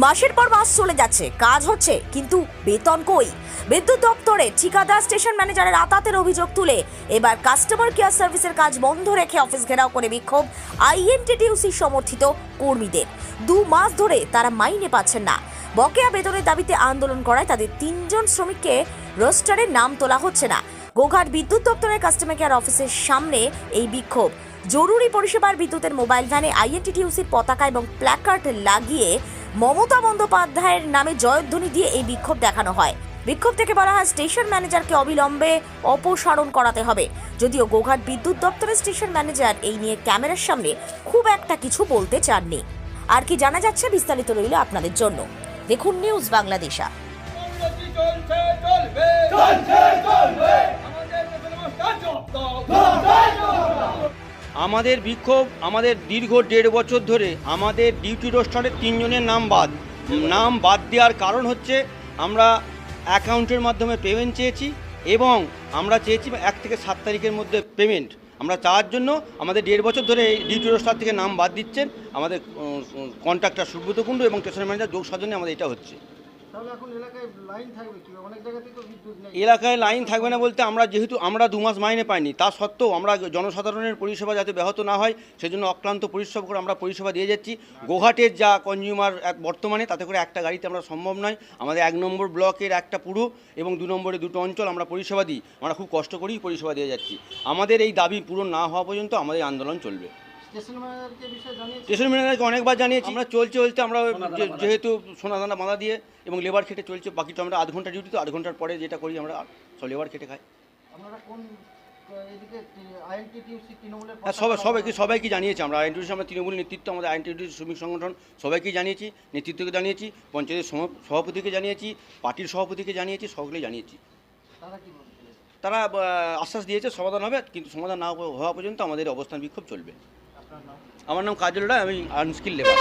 মাসের পর মাস চলে যাচ্ছে, কাজ হচ্ছে কিন্তু বেতন কই। বিদ্যুৎ দপ্তরে ঠিকাদার স্টেশন ম্যানেজারের আতাতের অভিযোগ তুলে এবার কাস্টমার কেয়ার সার্ভিসের কাজ বন্ধ রেখে অফিস ঘেরাও করে বিক্ষোভ আইএনটিটিইউসি সমর্থিত কর্মীদের। 2 মাস ধরে তারা মাইনে পাচ্ছেন না। বকেয়া বেতনের দাবিতে আন্দোলন করায় তাদের 3 জন শ্রমিককে রোস্টারের নাম তোলা হচ্ছে না। গোঘাট বিদ্যুৎ দপ্তরের কাস্টমার কেয়ার অফিসের সামনে এই বিক্ষোভ। জরুরি পরিষেবার বিদ্যুতের মোবাইল ভ্যানে আইএনটিটিইউসির পতাকা এবং প্ল্যাকার্ড লাগিয়ে মমতা বন্দ্যোপাধ্যায়ের নামে জয়ধ্বনি দিয়ে এই বিক্ষোভ দেখানো হয়। বিক্ষোভ থেকে বলা হয় স্টেশন ম্যানেজারকে অবিলম্বে অপসারণ করাতে হবে। যদিও গোঘাট বিদ্যুৎ দপ্তরের স্টেশন ম্যানেজার এই নিয়ে ক্যামেরার সামনে খুব একটা কিছু বলতে চাননি। আর কি জানা যাচ্ছে বিস্তারিত রইল আপনাদের জন্য। দেখুন নিউজ বাংলাদেশা। আমাদের বিক্ষোভ আমাদের দীর্ঘ 1.5 বছর ধরে আমাদের ডিউটি রোস্টারের 3 জনের নাম বাদ দেওয়ার কারণ হচ্ছে আমরা অ্যাকাউন্টের মাধ্যমে পেমেন্ট চেয়েছি এবং আমরা চেয়েছি 1 থেকে 7 তারিখের মধ্যে পেমেন্ট। আমরা চাওয়ার জন্য আমাদের 1.5 বছর ধরে এই ডিউটি রোস্টার থেকে নাম বাদ দিচ্ছেন আমাদের কন্ট্রাক্টর সুব্রত কুণ্ডু এবং স্টেশন ম্যানেজার যোগ সাজনে আমাদের এটা হচ্ছে। এলাকায় লাইন থাকবে না বলতে আমরা 2 মাস মাইনে পাইনি, তা সত্ত্বেও আমরা জনসাধারণের পরিষেবা যাতে ব্যাহত না হয় সেজন্য অক্লান্ত পরিশ্রম করে আমরা পরিষেবা দিয়ে যাচ্ছি। গোঘাটের যা কনজিউমার বর্তমানে তাতে করে একটা গাড়িতে আমরা সম্ভব নয়। আমাদের 1 নম্বর ব্লকের একটা পুরো এবং 2 নম্বরে 2টো অঞ্চল আমরা পরিষেবা দিই। আমরা খুব কষ্ট করেই পরিষেবা দিয়ে যাচ্ছি। আমাদের এই দাবি পূরণ না হওয়া পর্যন্ত আমাদের আন্দোলন চলবে। স্টেশন ম্যানেজারকে অনেকবার জানিয়েছি। আমরা চলতে আমরা যেহেতু সোনাদানা বাঁধা দিয়ে এবং লেবার খেটে চলছে, বাকি তো আমরা 8 ঘন্টা ডিউটি, তো 8 ঘন্টার পরে যেটা করি আমরা সব লেবার খেটে খাই। সবাইকে জানিয়েছি আমরা। আইএনটিটিউসি আমরা তৃণমূল নেতৃত্ব, আমাদের আইএনটিটিউসি শ্রমিক সংগঠন সবাইকেই জানিয়েছি, নেতৃত্বকে জানিয়েছি, পঞ্চায়েতের সভাপতিকে জানিয়েছি, পার্টির সভাপতিকে জানিয়েছি, সকলেই জানিয়েছি। তারা আশ্বাস দিয়েছে সমাধান হবে, কিন্তু সমাধান না হওয়া পর্যন্ত আমাদের অবস্থান বিক্ষোভ চলবে। আমার নাম কাজল রায়, আমি আনস্কিল লেবার।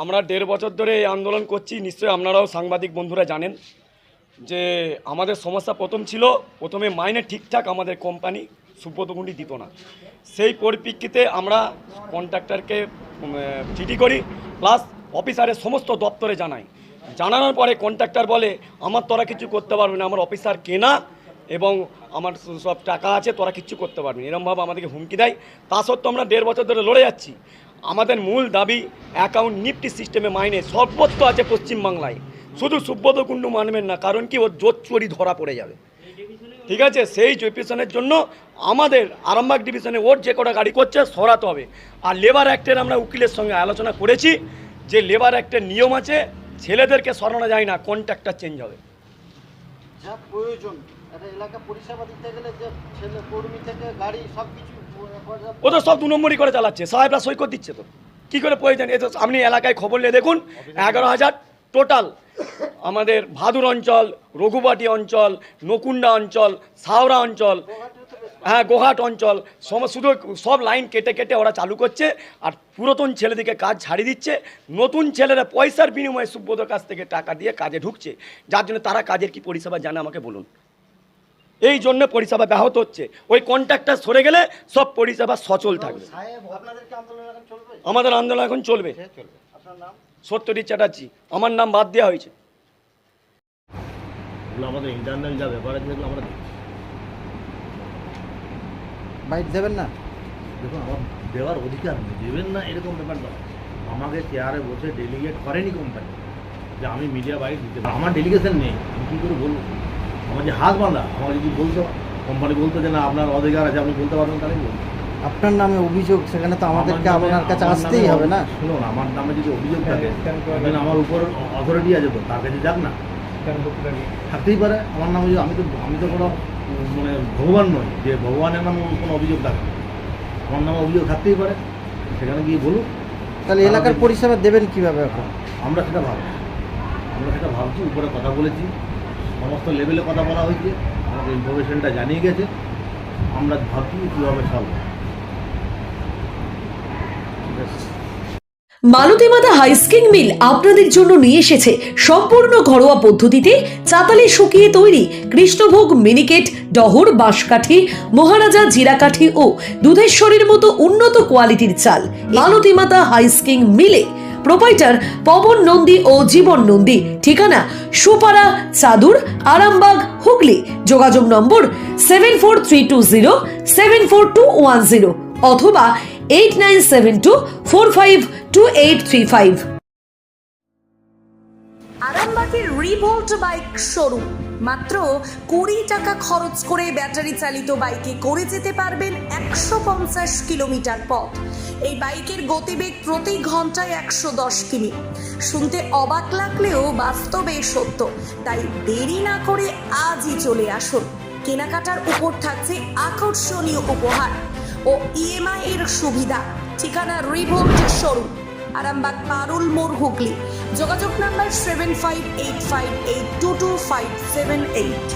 আমরা 1.5 বছর ধরে এই আন্দোলন করছি। নিশ্চয়ই আপনারাও সাংবাদিক বন্ধুরা জানেন যে আমাদের সমস্যা প্রথমে মাইনে ঠিকঠাক আমাদের কোম্পানি সুব্রত কুণ্ডু দিত না। সেই পরিপ্রেক্ষিতে আমরা কন্ট্রাক্টরকে চিঠি করি, প্লাস অফিসারের সমস্ত দপ্তরে জানানোর পরে কন্ট্রাক্টর বলে আমার তোরা কিছু করতে পারবে না, আমার অফিসার কেনা এবং আমার সব টাকা আছে, তোরা কিচ্ছু করতে পারবি না, এরমভাবে আমাদেরকে হুমকি দেয়। তা সত্ত্বেও আমরা 1.5 বছর ধরে লড়ে যাচ্ছি। আমাদের মূল দাবি অ্যাকাউন্ট নিফটি সিস্টেমে মাইনে সর্বত্র আছে পশ্চিমবাংলায়, শুধু সুব্রত কুণ্ডু মানবেন না, কারণ কি ওর জোর চুরি ধরা পড়ে যাবে। ঠিক আছে, সেই ডিভিশনের জন্য আমাদের আরামবাগ ডিভিশনে ওর যে কটা গাড়ি করছে সরাতে হবে। আর লেবার অ্যাক্টের আমরা উকিলের সঙ্গে আলোচনা করেছি যে লেবার অ্যাক্টের নিয়ম আছে, ছেলেদেরকে সরানো যায় না, কন্ট্রাক্টর চেঞ্জ হবে। যা প্রয়োজন একটা এলাকা পরিষেবা দিতে গেলে যে ছেলে কর্মী থেকে গাড়ি সব কিছু ও তো সব 2 নম্বরই করে চালাচ্ছে, সাহেবরা সই করে দিচ্ছে। তো কী করে প্রয়োজন? এ তো আপনি এলাকায় খবর নিয়ে দেখুন, 11,000 টোটাল আমাদের ভাদুর অঞ্চল, রঘুবাটি অঞ্চল, নকুন্ডা অঞ্চল, সাওরা অঞ্চল, হ্যাঁ গোঘাট অঞ্চল, শুধু সব লাইন কেটে ওরা চালু করছে। আর পুরাতন ছেলেদিকে কাজ ছাড়িয়ে দিচ্ছে, নতুন ছেলেরা পয়সার বিনিময়ে সুব্রতর কাছ থেকে টাকা দিয়ে কাজে ঢুকছে, যার জন্য তারা কাজের কি পরিষেবা জানে আমাকে বলুন। এই জন্য পরিষেবা ব্যাহত হচ্ছে। ওই কন্ট্রাক্টর সরে গেলে সব পরিষেবা সচল থাকবে। আমাদের আন্দোলন এখন চলবে। সত্যজিৎ চ্যাটার্জি আমার নাম বাদ দেওয়া হয়েছে। আমাদের ইন্টারনাল যা ব্যাপার আছে সেগুলো আমরা দেখছি। বাইট দেবেন না? দেখুন, আমার দেওয়ার অধিকার নেই, দেবেন না এরকম ব্যাপার নয়। আমাকে চেয়ারে বসে ডেলিগেট করেনি কোম্পানি যে আমি মিডিয়া বাইট দিতে পারি। আমার ডেলিগেশন নেই, আমি কী করে বলবো? আমার যে হাত বাঁধা, আমাকে যদি বলতো কোম্পানি বলতো যে না আপনার অধিকার আছে আপনি বলতে পারবেন, তাহলে বলবো। আপনার নামে অভিযোগ, সেখানে তো আমাদেরকে আপনার কাছে আসতেই হবে না? শুনুন, আমার নামে যদি অভিযোগ থাকে আমার উপর অথরিটি আছে, তো তার কাছে যাক না, থাকতেই পারে আমার নামে। আমি তো কোনো মানে ভগবান নই যে ভগবানের নামে কোনো অভিযোগ থাকে। আমার নামে অভিযোগ থাকতেই পারে, সেখানে গিয়ে বলুন। তাহলে এলাকার পরিষেবা দেবেন কীভাবে এখন? আমরা সেটা ভাবছি, উপরে কথা বলেছি, সমস্ত লেভেলে কথা বলা হয়েছে, আমাকে ইনফরমেশনটা জানিয়ে গেছে, আমরা ভাবছি কীভাবে সলভ। মালতী মাতা হাইস্কিং মিল আপনাদের জন্য নিয়ে এসেছে সম্পূর্ণ ঘরোয়া পদ্ধতিতে চাতালে শুকিয়ে তৈরি কৃষ্ণভোগ মিনিকেট, ডহর, বাঁশকাঠি, মহারাজা জিরাকাঠি ও দুধেশ্বরীর মতো উন্নত কোয়ালিটির চাল। মালতী মাতা হাইস্কিং মিলে প্রোপাইটার পবন নন্দী ও জীবন নন্দী। ঠিকানা সুপারা, চাদুর, আরামবাগ, হুগলি। যোগাযোগ নম্বর 7432074210 অথবা 8972452835। আরামবাগের রিভোল্ট বাইক শোরুম। মাত্র 20 টাকা খরচ করে ব্যাটারি চালিত বাইকে করে যেতে পারবেন 150 কিলোমিটার পথ। এই বাইকের গতিবেগ প্রতি ঘন্টায় 110 কিমি। শুনতে অবাক লাগলেও বাস্তবে সত্য, তাই দেরি না করে আজই চলে আসুন। কেনাকাটার উপর থাকছে আকর্ষণীয় উপহার ও ইএমআই এর সুবিধা। ঠিকানা রিভোল্ট শোরুম, আরামবাগ পারুল মোড়, হুগলি। যোগাযোগ নাম্বার 7585822578।